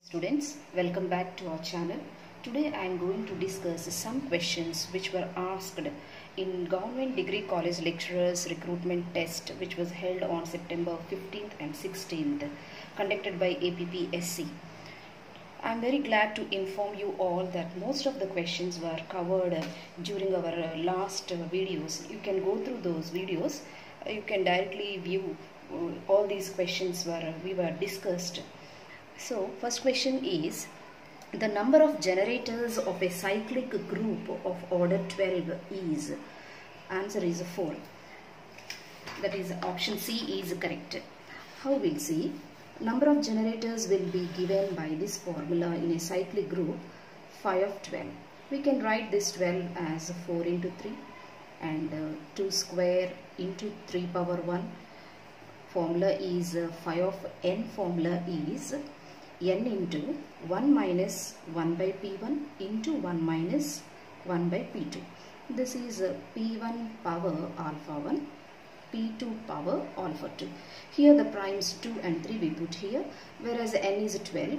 Students, welcome back to our channel. Today I am going to discuss some questions which were asked in Government Degree College Lecturers Recruitment Test, which was held on September 15th and 16th, conducted by APPSC. I am very glad to inform you all that most of the questions were covered during our last videos. You can go through those videos. You can directly view all these questions we were discussed. So, first question is, the number of generators of a cyclic group of order 12 is, answer is 4. That is, option C is correct. How we'll see? Number of generators will be given by this formula in a cyclic group 5 of 12. We can write this 12 as 4 into 3 and 2 square into 3 power 1. Formula is 5 of n formula is n into 1 minus 1 by p1 into 1 minus 1 by p2. This is p1 power alpha 1, p2 power alpha 2. Here the primes 2 and 3 we put here, whereas n is 12.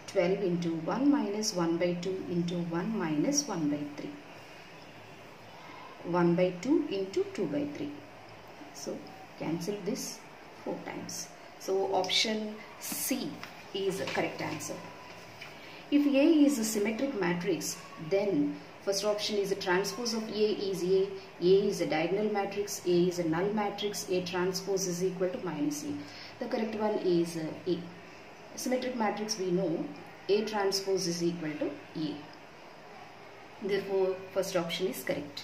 12 into 1 minus 1 by 2 into 1 minus 1 by 3. 1 by 2 into 2 by 3. So cancel this 4 times. So option C is the correct answer. If A is a symmetric matrix, then first option is a transpose of A is A. A is a diagonal matrix, A is a null matrix, A transpose is equal to minus A. The correct one is A. Symmetric matrix we know A transpose is equal to A. Therefore, first option is correct.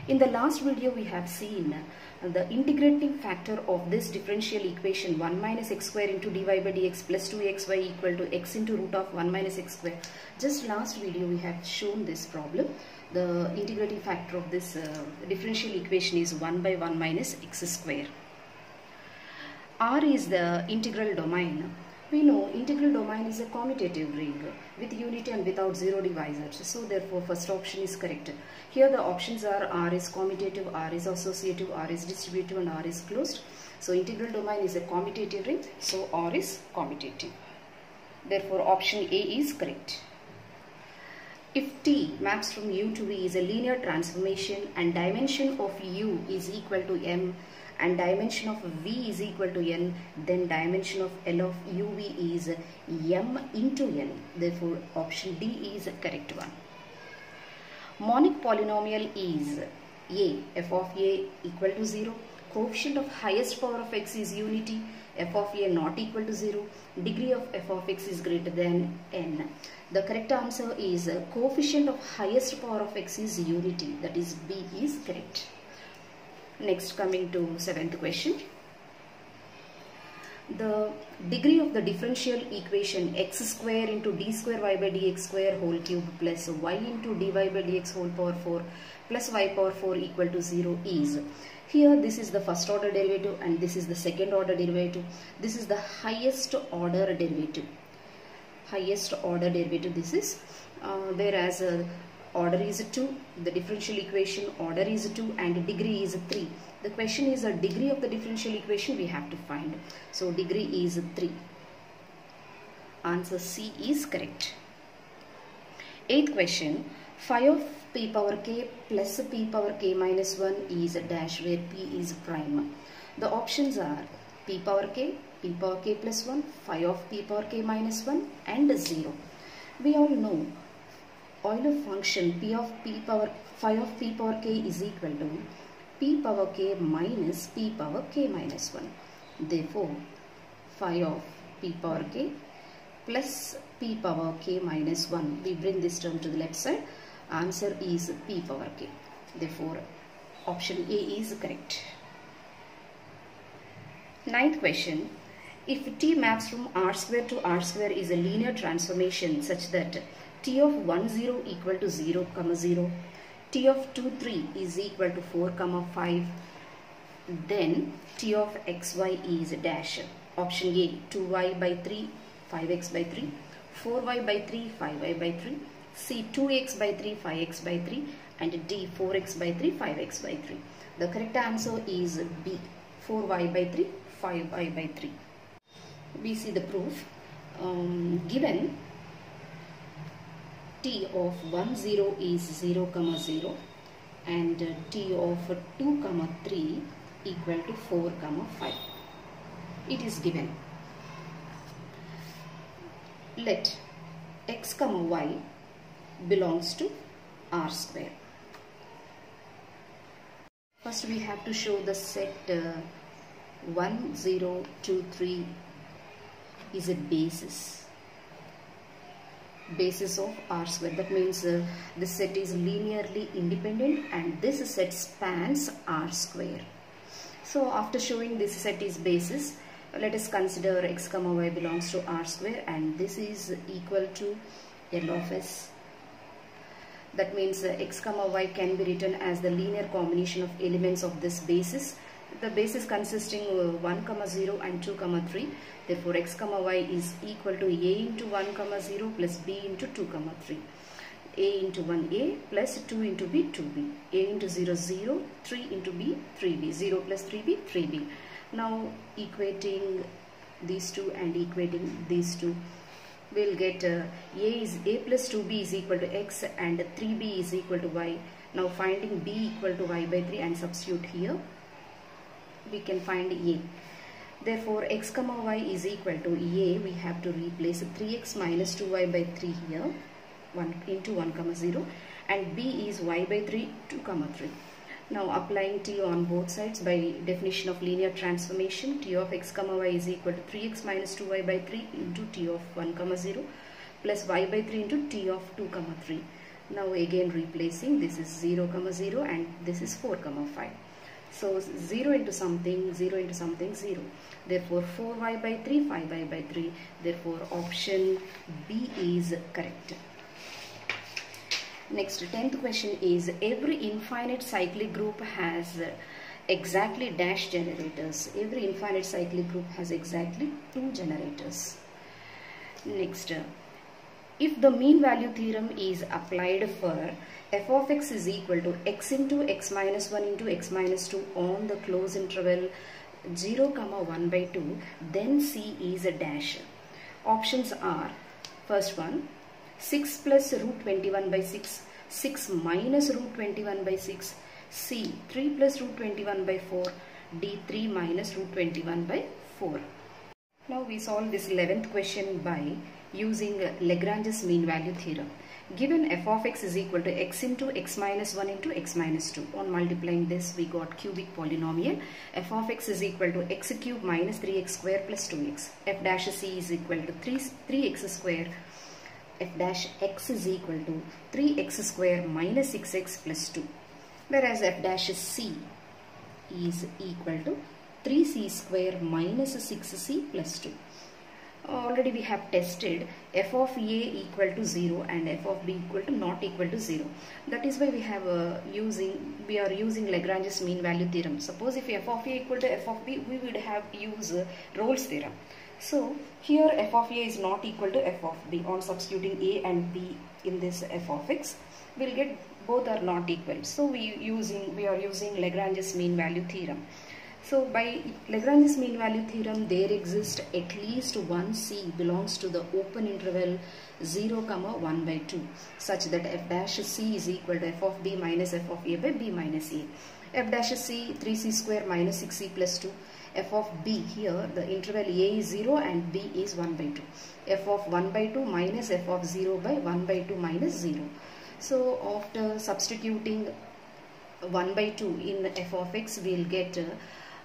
In the last video we have seen the integrating factor of this differential equation 1 minus x square into dy by dx plus 2xy equal to x into root of 1 minus x square. Just last video we have shown this problem. The integrating factor of this differential equation is 1 by 1 minus x square. R is the integral domain. We know integral domain is a commutative ring with unity and without zero divisors. So therefore first option is correct. Here the options are R is commutative, R is associative, R is distributive and R is closed. So integral domain is a commutative ring. So R is commutative. Therefore option A is correct. If T maps from U to V is a linear transformation and dimension of U is equal to M and dimension of V is equal to N, then dimension of L of UV is M into N. Therefore option D is the correct one. Monic polynomial is A, f of A equal to 0, coefficient of highest power of x is unity, f of A not equal to 0, degree of f of x is greater than n. The correct answer is coefficient of highest power of x is unity, that is B is correct. Next, coming to 7th question. The degree of the differential equation x square into d square y by dx square whole cube plus y into dy by dx whole power 4 plus y power 4 equal to 0 is. Here this is the first order derivative and this is the second order derivative. This is the highest order derivative. Highest order derivative this is. Whereas order is 2, the differential equation order is 2 and degree is 3. The question is the degree of the differential equation we have to find. So degree is 3. Answer C is correct. 8th question. Phi of p power k plus p power k minus 1 is a dash where p is prime. The options are p power k plus 1, phi of p power k minus 1 and 0. We all know Euler function phi of p power k is equal to p power k minus p power k minus 1. Therefore, phi of p power k plus p power k minus 1. We bring this term to the left side. Answer is p power k. Therefore, option A is correct. 9th question. If T maps from R square to R square is a linear transformation such that T of 1 0 equal to 0 comma 0, T of 2 3 is equal to 4 comma 5, then T of xy is dash. Option A 2y by 3 5x by 3, 4y by 3 5y by 3, C 2x by 3 5x by 3 and D 4x by 3 5x by 3. The correct answer is B 4y by 3 5y by 3. We see the proof. given t of 1 0 is 0 comma 0 and t of 2 comma 3 equal to 4 comma 5. It is given. Let x comma y belongs to R square. First we have to show the set 1 0 2 3 is a basis of R square. That means this set is linearly independent and this set spans R square. So after showing this set is basis, let us consider x comma y belongs to R square and this is equal to L of S. That means x comma y can be written as the linear combination of elements of this basis. The basis consisting 1 comma 0 and 2 comma 3. Therefore x comma y is equal to a into 1 comma 0 plus b into 2 comma 3. A into 1a plus 2 into b 2b. A into 0 0, 3 into b 3b. 0 plus 3b 3b. Now equating these two and equating these two, we'll get a plus 2b is equal to x and 3b is equal to y. Now finding b equal to y by 3 and substitute here, we can find a. Therefore x comma y is equal to a, we have to replace 3x minus 2y by 3 here, 1 into 1 comma 0, and b is y by 3 2 comma 3. Now applying t on both sides by definition of linear transformation, t of x comma y is equal to 3x minus 2y by 3 into t of 1 comma 0 plus y by 3 into t of 2 comma 3. Now again replacing, this is 0 comma 0 and this is 4 comma 5. So 0 into something, 0 into something, 0. Therefore 4y by 3, 5y by 3. Therefore option B is correct. Next, 10th question is, every infinite cyclic group has exactly dash generators. Every infinite cyclic group has exactly 2 generators. Next, if the mean value theorem is applied for f of x is equal to x into x minus 1 into x minus 2 on the closed interval 0 comma 1 by 2, then C is a dash. Options are, first one, 6 plus root 21 by 6, 6 minus root 21 by 6, C 3 plus root 21 by 4, D 3 minus root 21 by 4. Now we solve this 11th question by using Lagrange's mean value theorem. Given f of x is equal to x into x minus 1 into x minus 2. On multiplying this, we got cubic polynomial. F of x is equal to x cube minus 3x square plus 2x. F dash c is equal to 3x square. F dash x is equal to 3x square minus 6x plus 2. Whereas f dash c is equal to 3c square minus 6c plus 2. Already we have tested f of a equal to 0 and f of b equal to not equal to 0. That is why we have we are using Lagrange's mean value theorem. Suppose if f of a equal to f of b, we would have used Rolle's theorem. So here f of a is not equal to f of b. On substituting a and b in this f of x, we'll get both are not equal. So we are using Lagrange's mean value theorem. So by Lagrange's mean value theorem, there exists at least one C belongs to the open interval 0 comma 1 by 2, such that f dash c is equal to f of b minus f of a by b minus a. F dash c 3c square minus 6c plus 2. F of b, here the interval a is 0 and b is 1 by 2. F of 1 by 2 minus f of 0 by 1 by 2 minus 0. So after substituting 1 by 2 in f of x, we will get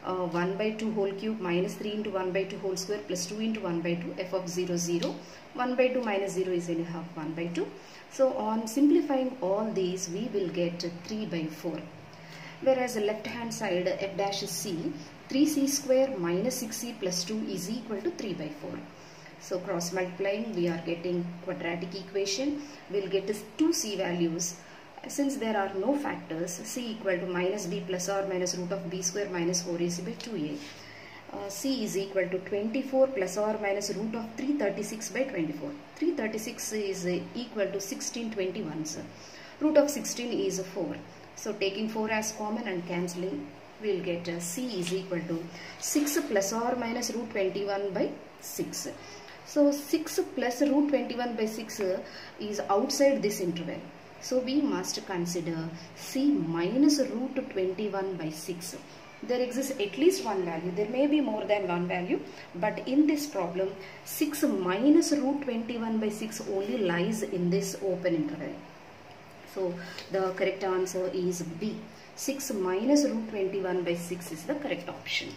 1 by 2 whole cube minus 3 into 1 by 2 whole square plus 2 into 1 by 2, f of 0 0. 1 by 2 minus 0 is anyhow 1 by 2. So on simplifying all these, we will get 3 by 4. Whereas the left hand side, f dash c, 3c square minus 6c plus 2 is equal to 3 by 4. So cross multiplying, we are getting quadratic equation. We will get 2c values. Since there are no factors, c equal to minus b plus or minus root of b square minus 4ac by 2a. C is equal to 24 plus or minus root of 336 by 24. 336 is equal to 16 21s. Root of 16 is 4. So taking 4 as common and cancelling, we will get C is equal to 6 plus or minus root 21 by 6. So 6 plus root 21 by 6 is outside this interval. So we must consider C minus root 21 by 6. There exists at least one value. There may be more than one value, but in this problem 6 minus root 21 by 6 only lies in this open interval. So the correct answer is B. 6 minus root 21 by 6 is the correct option.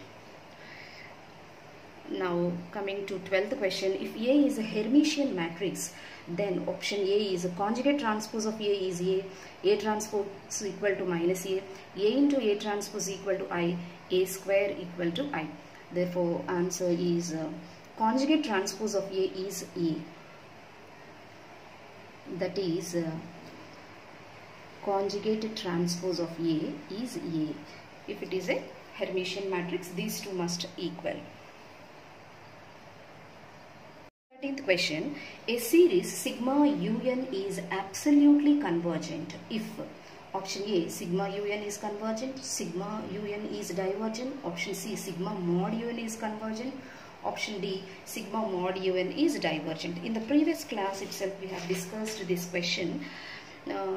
Now coming to 12th question, if A is a Hermitian matrix, then option A is a conjugate transpose of A is A transpose equal to minus A into A transpose equal to I, A square equal to I. Therefore answer is conjugate transpose of A is A. That is conjugate transpose of A is A. If it is a Hermitian matrix, these two must equal. 13th question, a series sigma un is absolutely convergent if option A sigma un is convergent, sigma un is divergent, option C sigma mod un is convergent, option D sigma mod un is divergent. In the previous class itself we have discussed this question.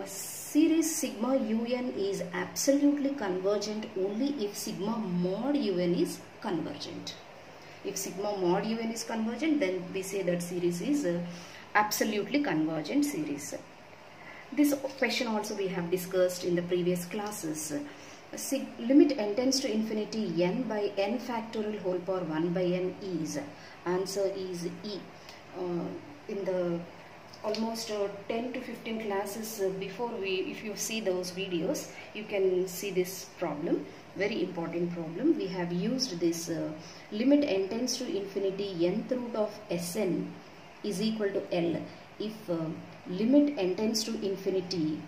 Series sigma un is absolutely convergent only if sigma mod un is convergent. If sigma mod un is convergent, then we say that series is absolutely convergent series. This question also we have discussed in the previous classes. Limit n tends to infinity n by n factorial whole power 1 by n is. Answer is E. In the almost 10 to 15 classes before, if you see those videos, you can see this problem. Very important problem. We have used this limit n tends to infinity nth root of Sn is equal to L if limit n tends to infinity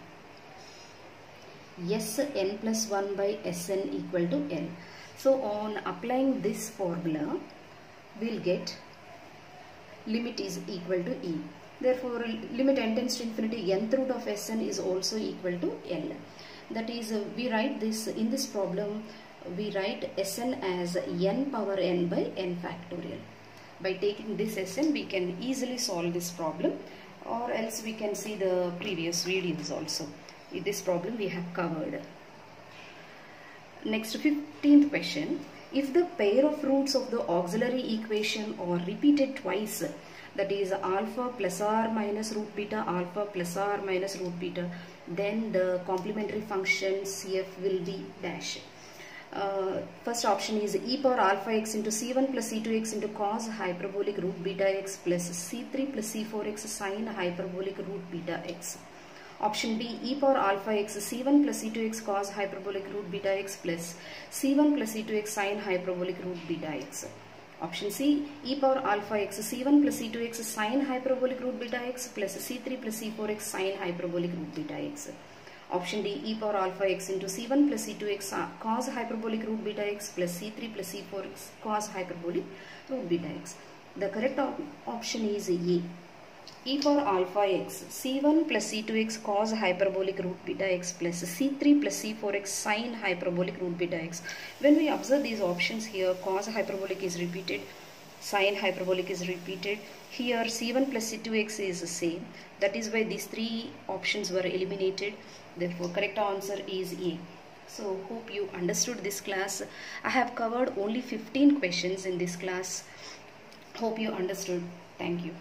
Sn plus 1 by Sn equal to L. So on applying this formula, we will get limit is equal to E. Therefore limit n tends to infinity nth root of Sn is also equal to L. That is, we write this in this problem, we write Sn as n power n by n factorial. By taking this Sn, we can easily solve this problem, or else we can see the previous videos also. In this problem we have covered. Next, 15th question. If the pair of roots of the auxiliary equation are repeated twice, that is alpha plus or minus root beta, alpha plus or minus root beta, then the complementary function CF will be dash. First option is e power alpha x into c1 plus c2x into cos hyperbolic root beta x plus c3 plus c4x sin hyperbolic root beta x. Option B, e power alpha x c1 plus c2x cos hyperbolic root beta x plus c1 plus c2x sin hyperbolic root beta x. Option C, e power alpha x c1 plus c2x sin hyperbolic root beta x plus c3 plus c4x sin hyperbolic root beta x. Option D, e power alpha x into c1 plus c2x cos hyperbolic root beta x plus c3 plus c4x cos hyperbolic root beta x. The correct option is A. E power alpha x c1 plus c2x cos hyperbolic root beta x plus c3 plus c4x sin hyperbolic root beta x. When we observe these options here, cos hyperbolic is repeated, sin hyperbolic is repeated. Here c1 plus c2x is the same. That is why these three options were eliminated. Therefore correct answer is A. So hope you understood this class. I have covered only 15 questions in this class. Hope you understood. Thank you.